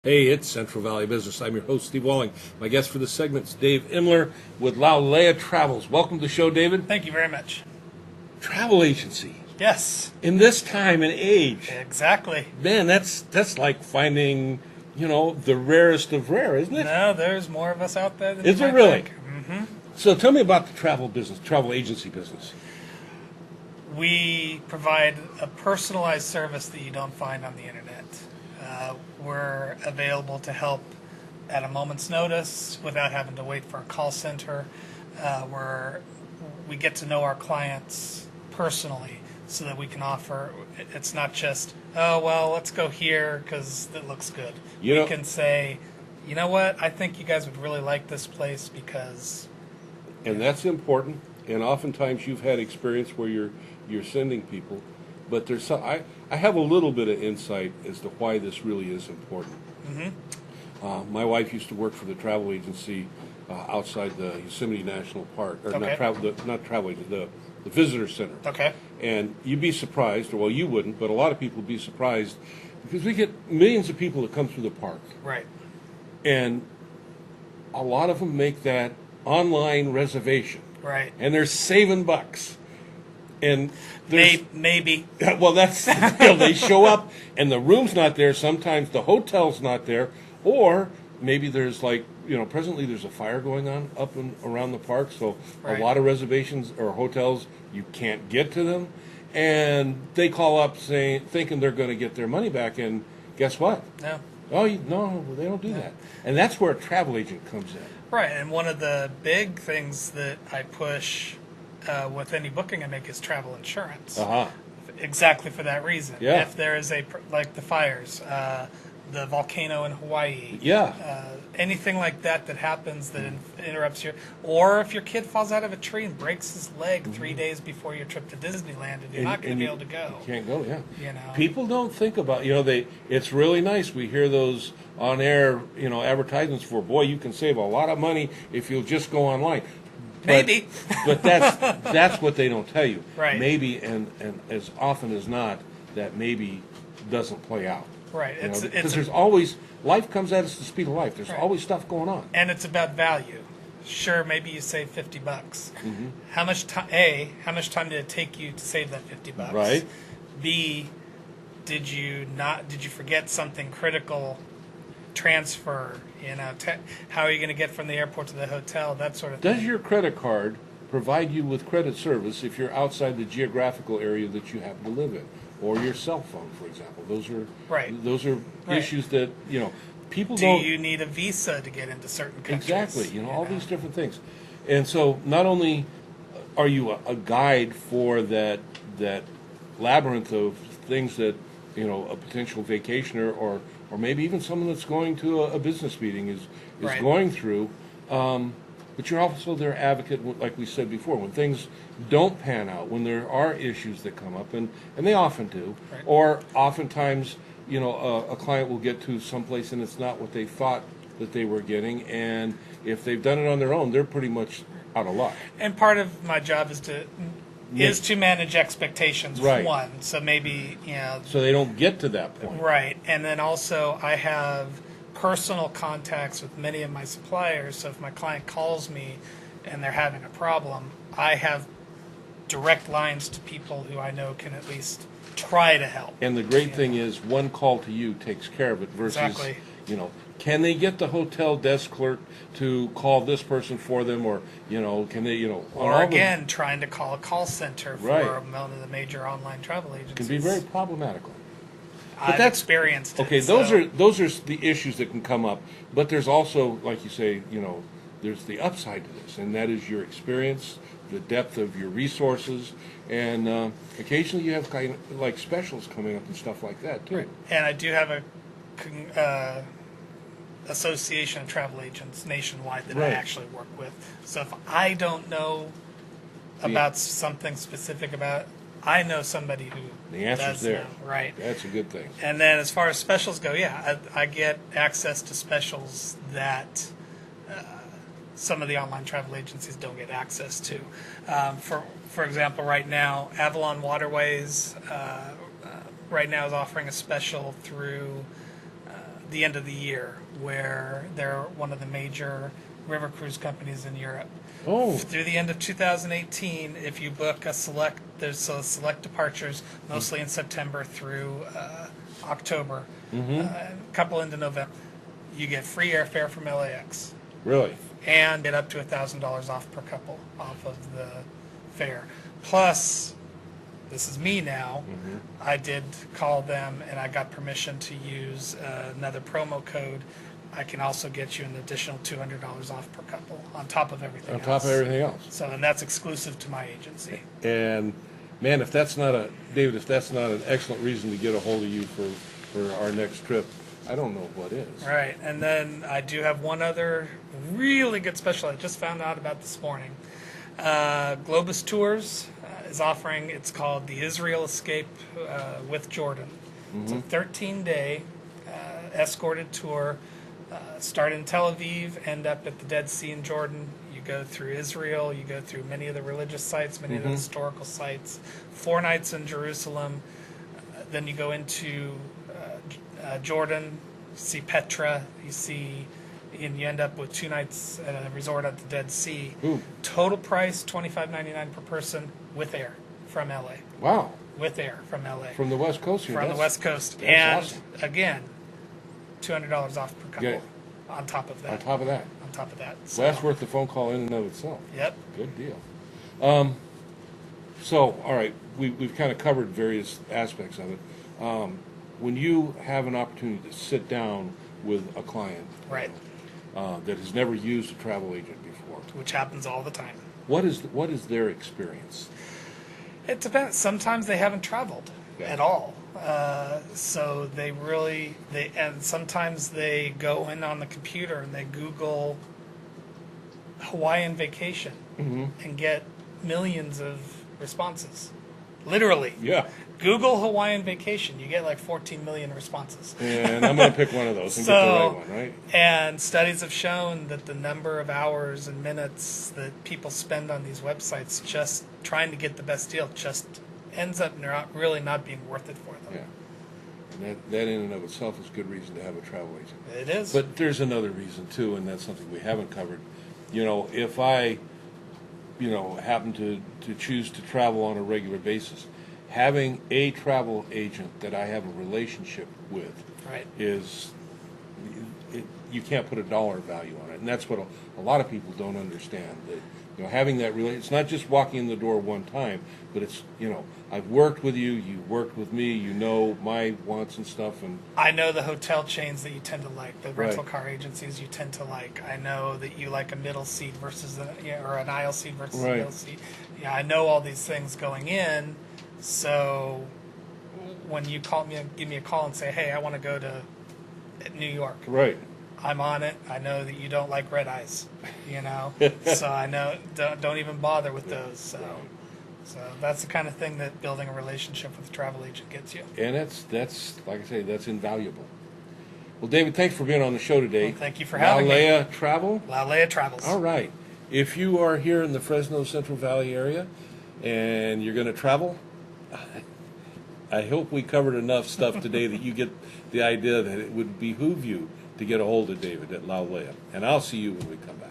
Hey, it's Central Valley Business. I'm your host, Steve Walling. My guest for this segment is Dave Emler with Lau'Lea Travels. Welcome to the show, David. Thank you very much. Travel agency. Yes. In this time and age. Exactly. Man, that's like finding, the rarest of rare, isn't it? No, there's more of us out there than Is you there might really? think. Mm-hmm. So tell me about the travel agency business. We provide a personalized service that you don't find on the internet. We're available to help at a moment's notice without having to wait for a call center. We get to know our clients personally so that we can offer. It's not just, oh, well, let's go here because it looks good. We can say, you know what, I think you guys would really like this place because... And that's important. And oftentimes you've had experience where you're sending people. But I have a little bit of insight as to why this really is important. Mm-hmm. My wife used to work for the travel agency outside the Yosemite National Park, or Okay. not travel agency, the visitor center. Okay. And you'd be surprised, or well, you wouldn't, but a lot of people would be surprised because we get millions of people that come through the park, Right. and a lot of them make that online reservation, Right. and they're saving bucks. And Maybe. well, that's the deal. They show up and the room's not there. Sometimes the hotel's not there, or maybe there's presently there's a fire going on up and around the park, so Right. a lot of reservations or hotels you can't get to them, and they call up thinking they're going to get their money back, and guess what? No. Oh, no, they don't do that, and that's where a travel agent comes in. Right, and one of the big things that I push with any booking I make is travel insurance. Uh-huh. Exactly for that reason. Yeah. If there is like the fires, the volcano in Hawaii, Yeah. anything like that happens that interrupts your, or if your kid falls out of a tree and breaks his leg 3 days before your trip to Disneyland, and you're not going to be able to go. You can't go, yeah. You know. People don't think about, it's really nice. We hear those on air, advertisements for, boy, you can save a lot of money if you'll just go online. Maybe. But that's what they don't tell you. Right. Maybe, and as often as not, that maybe doesn't play out. Right. Because there's always, life comes at us at the speed of life. There's Right. always stuff going on. And it's about value. Sure, maybe you save $50. Mm-hmm. How much time? How much time did it take you to save that $50? Right. B, did you forget something critical? Transfer. How are you going to get from the airport to the hotel? That sort of thing. Does your credit card provide you with credit service if you're outside the geographical area that you happen to live in, or your cell phone, for example? Those are Right. Those are Right. issues that people Do don't. you need a visa to get into certain countries? Exactly. All these different things, and so not only are you a guide for that labyrinth of things that a potential vacationer or maybe even someone that's going to a business meeting is Right. going through. But you're also their advocate, like we said before, when things don't pan out, when there are issues that come up, and they often do, Right. or oftentimes, a client will get to someplace and it's not what they thought that they were getting, and if they've done it on their own, they're pretty much out of luck. And part of my job is to manage expectations. Right. One, so maybe So they don't get to that point. Right, and then also I have personal contacts with many of my suppliers, so if my client calls me and they're having a problem, I have direct lines to people who I know can at least try to help. And the great thing is, one call to you takes care of it versus, Exactly. Can they get the hotel desk clerk to call this person for them, or, can they, Or again, trying to call a call center for Right. one of the major online travel agencies. can be very problematical. I've experienced it. Okay, those are the issues that can come up, but there's also, like you say, there's the upside to this, and that is your experience, the depth of your resources, and occasionally you have kind of like specials coming up and stuff like that too. Right. And I do have a association of travel agents nationwide that I Right. actually work with. So if I don't know about something specific about it, I know somebody who The answer's does there. know, right? That's a good thing. And then as far as specials go, I get access to specials that some of the online travel agencies don't get access to. For example, right now, Avalon Waterways right now is offering a special through the end of the year, where they're one of the major river cruise companies in Europe. Oh, Through the end of 2018, if you book there's select departures, mostly in September through October, a couple into November, you get free airfare from LAX really? and get up to $1,000 off per couple off of the fare. Plus, this is me now, I did call them and I got permission to use another promo code. I can also get you an additional $200 off per couple on top of everything else. On top of everything else. So, and that's exclusive to my agency. And man, if that's not David, if that's not an excellent reason to get a hold of you for our next trip, I don't know what is. Right, and then I do have one other really good special I just found out about this morning. Globus Tours is offering, it's called the Israel Escape with Jordan. It's a 13-day escorted tour. Start in Tel Aviv, end up at the Dead Sea in Jordan. You go through Israel, you go through many of the religious sites, many of the historical sites. 4 nights in Jerusalem. Then you go into Jordan, see Petra, and you end up with 2 nights at a resort at the Dead Sea. Ooh. Total price $25.99 per person with air from LA. Wow. With air from LA. From the West Coast here. From the West Coast. That's And awesome. again, $200 off per couple Yeah. on top of that. On top of that. On top of that. So that's worth the phone call in and of itself. Yep. Good deal. So, all right, we've kind of covered various aspects of it. When you have an opportunity to sit down with a client Right. That has never used a travel agent before, Which happens all the time. what is their experience? It depends. Sometimes they haven't traveled Yeah. at all. So and sometimes they go in on the computer and they Google Hawaiian vacation and get millions of responses. Literally. Yeah. Google Hawaiian vacation. You get like 14 million responses. And I'm going to pick one of those and get the right one, right? And studies have shown that the number of hours and minutes that people spend on these websites just trying to get the best deal just ends up really not being worth it for them. Yeah. And that in and of itself is good reason to have a travel agent. It is. But there's another reason too, and that's something we haven't covered. If I, happen to choose to travel on a regular basis, having a travel agent that I have a relationship with Right. you can't put a dollar value on it, and that's what a lot of people don't understand. That having that it's not just walking in the door one time, but it's I've worked with you, you worked with me, my wants and stuff, and I know the hotel chains that you tend to like, the rental Right. car agencies you tend to like. I know that you like a middle seat versus or an aisle seat versus Right. a middle seat. Yeah, I know all these things going in. So when you give me a call and say, "Hey, I want to go to New York," right. I'm on it. I know that you don't like red eyes, so I know don't even bother with those. So that's the kind of thing that building a relationship with a travel agent gets you. And that's like I say, that's invaluable. Well, David, thanks for being on the show today. Well, thank you for having me. Lau'Lea Travel. Lau'Lea Travels. All right. If you are here in the Fresno Central Valley area and you're going to travel, I hope we covered enough stuff today that you get the idea that it would behoove you to get a hold of David at Lau'Lea. And I'll see you when we come back.